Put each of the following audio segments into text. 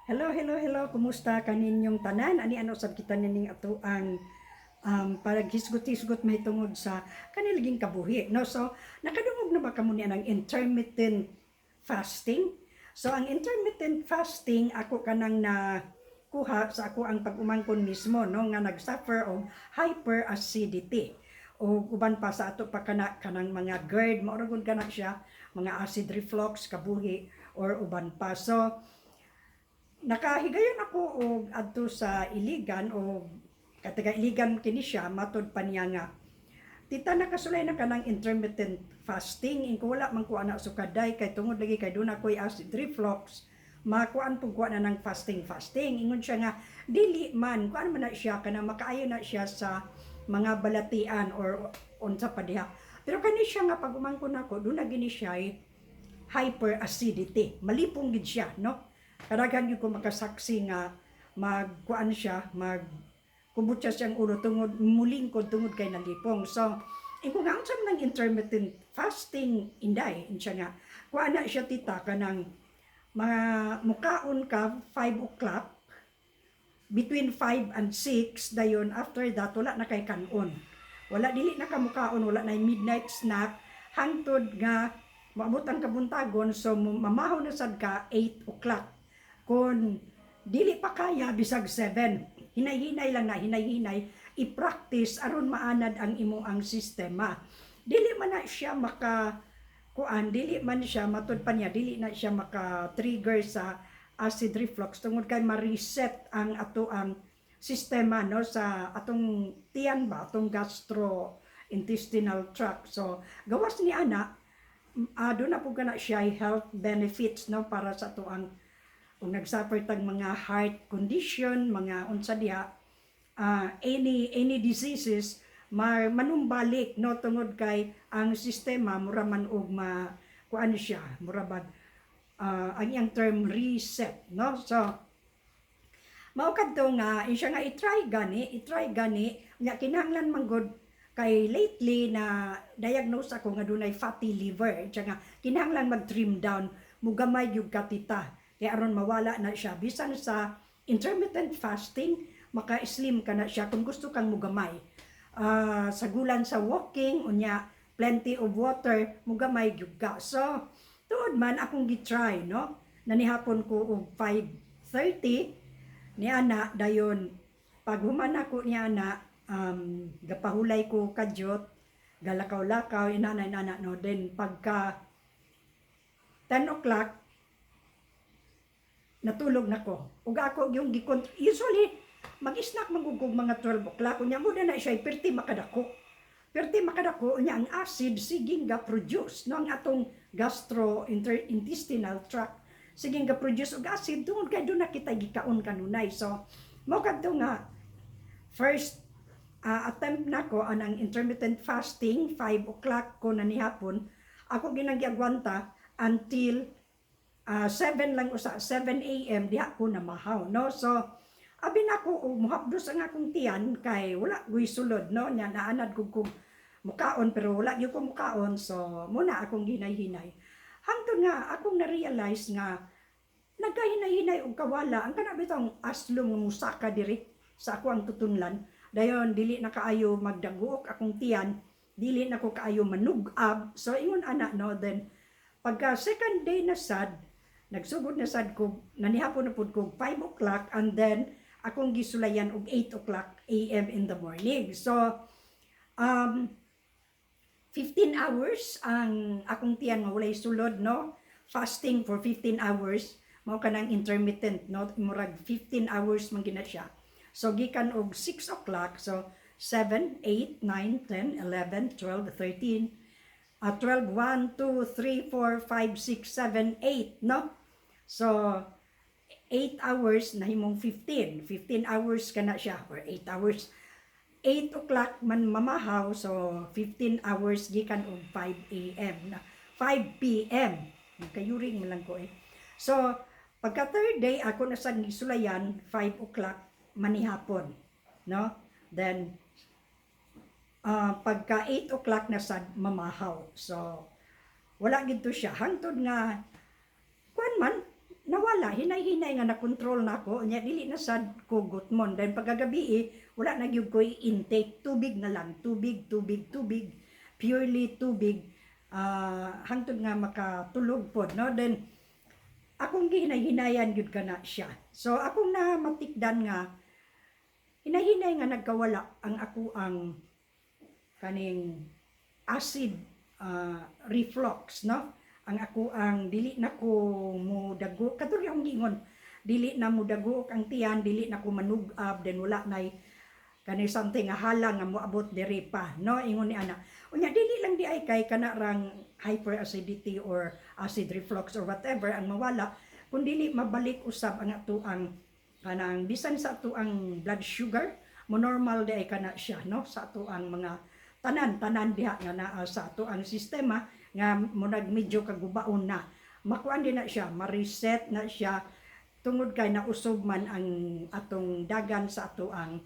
Hello, hello, hello. Kumusta kaninyong tanan? Ani ano sad kita nining ato ang paraghisgot-hisgot mahitungod sa kaniliging kabuhi, no? So, nakadungog na ba kamo niya ng intermittent fasting? So, ang intermittent fasting ako kanang na kuha sa ako ang pag-umangkon mismo, no, nga nag-suffer og hyperacidity o uban pa sa ato pa kanang mga GERD, mauragod kana siya, mga acid reflux, kabuhi or uban pa. So, nakahigayon ako og adto sa Iligan o kataga Iligan kini siya matud pa niya nga tita nakasulay na kanang intermittent fasting ingko wala man ko ana sukaday kay tungod lagi kay duna koy acid reflux makuan pug kuha na ng fasting ingon siya nga dili man kuan man na siya kana makaayo na siya sa mga balatian or unsa pa diha pero kani siya nga pag umangkon nako duna gini siya hyperacidity malipong gid siya no. Kadaghan gyud ko makasaksi nga magkuan siya, kubot siya siyang ulo tungod mulingkod tungod kay nalipong. So, ing nga unsa man intermittent fasting inday insya nga. Kuan na siya tita kanang mga mukaon ka 5 o'clock between 5 and 6 dayon after that wala na kay kanon. Wala dili na ka mukaon, wala na midnight snack hangtod nga maabot ang kabuntagon so mamahaw na sad ka 8 o'clock. Kung dili pa kaya bisag 7 hinay-hinay lang na hinay-hinay i-practice aron maanad ang imo ang sistema dili man na siya maka kuan dili man siya matud pa niya dili na siya maka trigger sa acid reflux tungod kay ma-reset ang ato ang sistema no sa atong tiyan ba atong gastrointestinal tract so gawas ni ana do na po kana siya health benefits no para sa ato ang kung nagsuffer tag mga heart condition, mga unsa diha, any diseases, manumbalik no tungod kay ang sistema mura man og kuan siya, mura bag ang iyang term reset no. So mao kadto nga siya nga i-try gani nya kinahanglan man gud kay lately na diagnose ako nga dunay fatty liver siya nga kinahanglan mag-trim down mugamay gyud katita kaya aron mawala na siya bisan sa intermittent fasting maka-slim ka na siya kung gusto kang mugamay sagulan sa walking unya plenty of water mugamay gyud ka so tuod man akong gitry no nanihapon ko og 5:30 ni ana dayon pag human ako ni ana gapahulay ko kadyot galakaw-lakaw inana no then pagka 10 o'clock natulog nako. Ug ako yung gikon usually mag-snack magugog mga 12 o'clock unya mo na siya perti makadako. Perti makadako unya ang acid siging ga produce no ang atong gastrointestinal tract siging ga produce og acid tungod kay do na kita gikaon kanunay. So mo kadto nga first attempt nako anang intermittent fasting 5 o'clock ko na ni hapon ako ginagyagwanta until 7 lang usa 7 AM diha ko na mahaw no so abi nako og muhapdos ang akong tiyan kay wala guy sulod no nya naanad ko mukaon pero wala gyud ko mukaon so muna akong hinay-hinay hangtod nga akong na-realize nga nagkahinay-hinay og kawala ang kana bitong aslong nga musaka diri sa ako ang tutunlan dayon dili na kaayo magdaguok akong tiyan dili na ko kaayo manugab so ingon ana no then pagka second day na sad nagsugod na sad ko nanihapon na pud ko 5 o'clock and then akong gisulayan og 8 o'clock AM in the morning so 15 hours ang akong tiyan nga walay sulod no fasting for 15 hours mao kanang intermittent no murag 15 hours man gina siya so gikan og 6 o'clock so 7 8 9 10 11 12 13 12 1 2 3 4 5 6 7 8 no so 8 hours na himong 15 hours kana siya or 8 hours 8 o'clock man mamahaw so 15 hours gikan og 5 AM na 5 PM kayuring man lang ko so pagka third day ako na sad gisulayan 5 o'clock manihapon no then pagka 8 o'clock na sad mamahaw so wala gid to siya hangtod nga kuan man nawala, hinay-hinay nga na-control na ako, nya dili na sad ko gutmon. Then pagkagabi, wala na gyud ko intake, tubig na lang, tubig, purely tubig, hangtod nga makatulog pod, no? Then akong gihinay-hinayan gyud kana siya. So akong na matikdan nga hinay-hinay nga nagkawala ang ako ang kaning acid reflux, no? Ang ako ang dili na ko mudago, katong yung gingon, dili na mudago ang tiyan, dili na ko manugab, then wala nay kani something nga halang nga moabot diri pa, no? Ingon ni ana. Unya dili lang di ay kay kana rang hyperacidity or acid reflux or whatever ang mawala, kun dili mabalik usab ang ato ang kanang bisan sa ato ang blood sugar, mo normal di ay kana siya, no? Sa ato ang mga tanan diha nga naa sa ato ang sistema nga munag medyo kagubaon na. Makuan din na siya, ma-reset na siya tungod kay nausob man ang atong dagan sa ato ang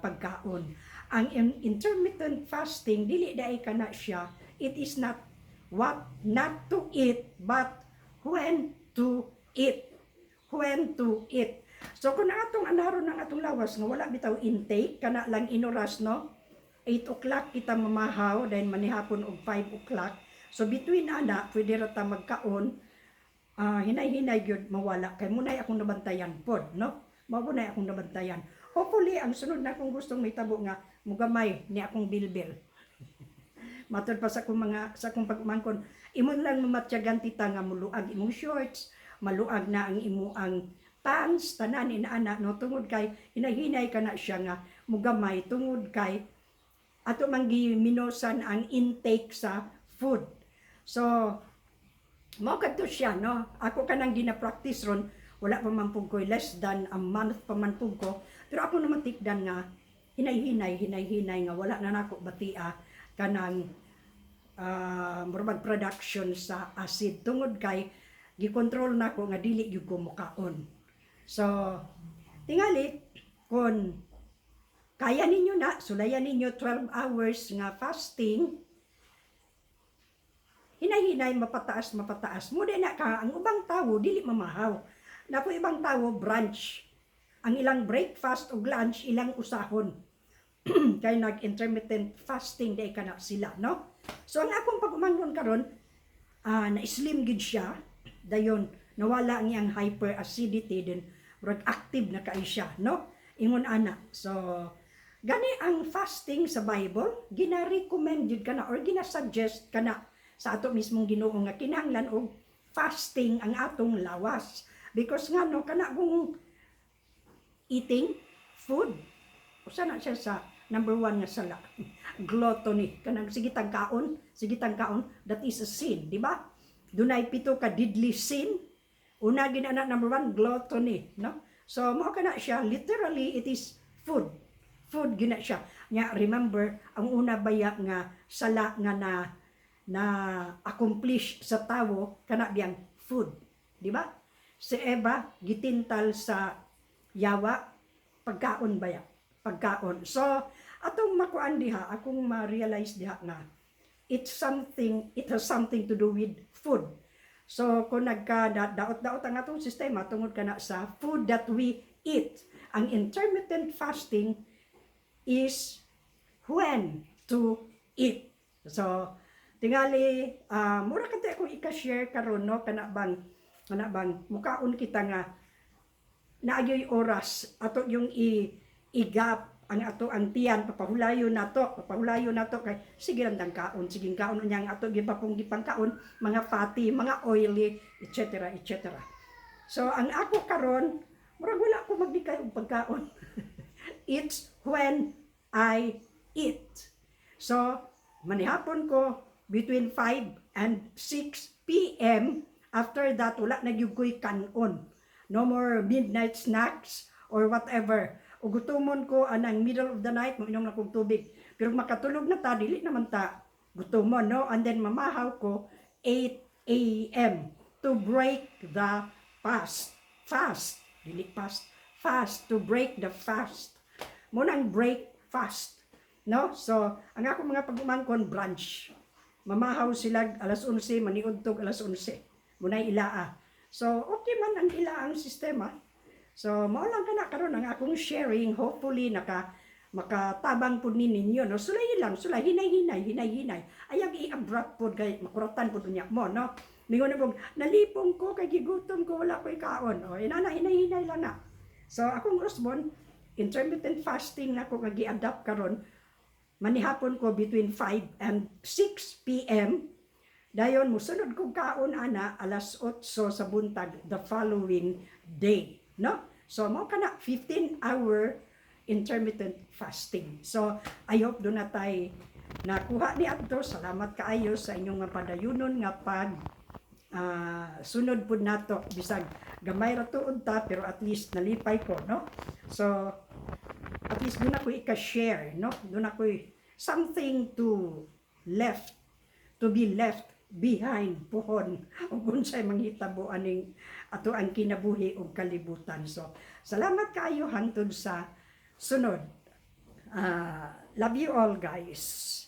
pagkaon. Ang intermittent fasting dili daay kana siya. It is not what not to eat but when to eat. When to eat. So kung atong anaron ng atong lawas nga wala bitaw intake kana lang inoras, no? 8 o'clock kita mamahaw, then manihapon og 5 o'clock. So between ana, pwede rata magkaon, hinay-hinay gyud mawala. Kay munay akong nabantayan pod, no? Mao akong nabantayan. Hopefully, ang sunod na akong gustong may tabo nga, mugamay ni akong bilbil. Matod pa sa akong pagmangkon, imon lang mamatyagan tita nga muluag imong shorts, maluag na ang imo ang pants, tanan inaana, no? Tungod kay, hinay-hinay ka na siya nga, mugamay, tungod kay, ato manggi minosan ang intake sa food. So, mao kadto siya, no? Ako kanang gina-practice ron, wala pa man pug ko, less than a month pa man pug ko. Pero ako naman tikdan nga hinay-hinay nga wala na nako batia kanang murag production sa acid tungod kay gi-control nako nga dili gyud ko mukaon. So, tingali kon kaya ninyo na, sulayan ninyo 12 hours nga fasting, hinay-hinay, mapataas. Muna na ka, ang ubang tao, dili mamahaw. Na po ibang tao, brunch. Ang ilang breakfast o lunch, ilang usahon. Kaya nag-intermittent fasting, day ka na sila, no? So, ang akong pag-umangon karon na-slim gid siya, dayon, nawala ang iyang hyperacidity, din, active na kayo siya, no? Ingon ana. So, gani ang fasting sa Bible, gina-recommend yun ka na or gina-suggest ka na sa ato mismong Ginoo nga kinahanglan og fasting ang atong lawas. Because nga no, kana kung eating food, usa na siya sa number 1 nga sala. Gluttony, kanang sigitang kaon, that is a sin, di ba? Dunay 7 ka deadly sin. Una ginana number 1, gluttony, no? So mao kana siya, literally it is food. Food gina siya. Nya remember ang una baya nga sala nga na accomplish sa tawo kana diyang food, di ba? Si Eva gitintal sa yawa pagkaon baya, pagkaon. So atong makuan diha, akong ma-realize diha nga it has something to do with food. So kung nagka-daot-daot ang atong sistema tungod kana sa food that we eat, ang intermittent fasting is when to eat. So tingali mura kadto akong i-share karon, no? kana bang mukaon kita nga naagyoy oras ato yung igap ang ato ang tiyan, papahulayo na to kay sige lang kaon, siging kaon unya ang ato gipapong gipangkaon, mga fatty, mga oily, etc. So ang ako karon murag wala ko magbigay og pagkaon. It's when I eat. So manihapon ko between 5 and 6 p.m. After that, wala na gyud ko'y kanon. No more midnight snacks or whatever. O gutomon ko anang middle of the night, mainom na kong tubig. Pero makatulog na ta, dili naman ta gutomon, no? And then mamahaw ko 8 a.m. to break the fast. Fast, to break the fast. Munang break fast. No? So, ang ako mga pag-umangkon, brunch. Mamahaw sila alas 11, maniudtog alas 11. Munay ilaa. So okay man ang ilaang sistema. So mao lang kana karon ang akong sharing, hopefully makatabang pud ni ninyo no. Sulay lang, sulay hinay-hinay. Ayag i-abrupt pud kay makuratan pud niya mo no. Mingon na nalipong ko kay gigutom ko wala ko'y kaon. O inana hinay-hinay lang na. So akong response, intermittent fasting na ko gi-adapt karon. Manihapon ko between 5 and 6 p.m. Dayon musunod kog kaon ana alas 8 sa buntag the following day, no? So mao kana 15-hour intermittent fasting. So I hope do na tay nakuha ni adto. Salamat kaayo sa inyong mga padayunon nga pag sunod pud nato bisag gamay ra tuod ta pero at least nalipay ko, no? So at least doon ako i-share, no? Doon ako something to be left behind pohon ug unsay manghitabo aning ato ang kinabuhi ug kalibutan. So salamat kaayo hangtod sa sunod. Love you all guys.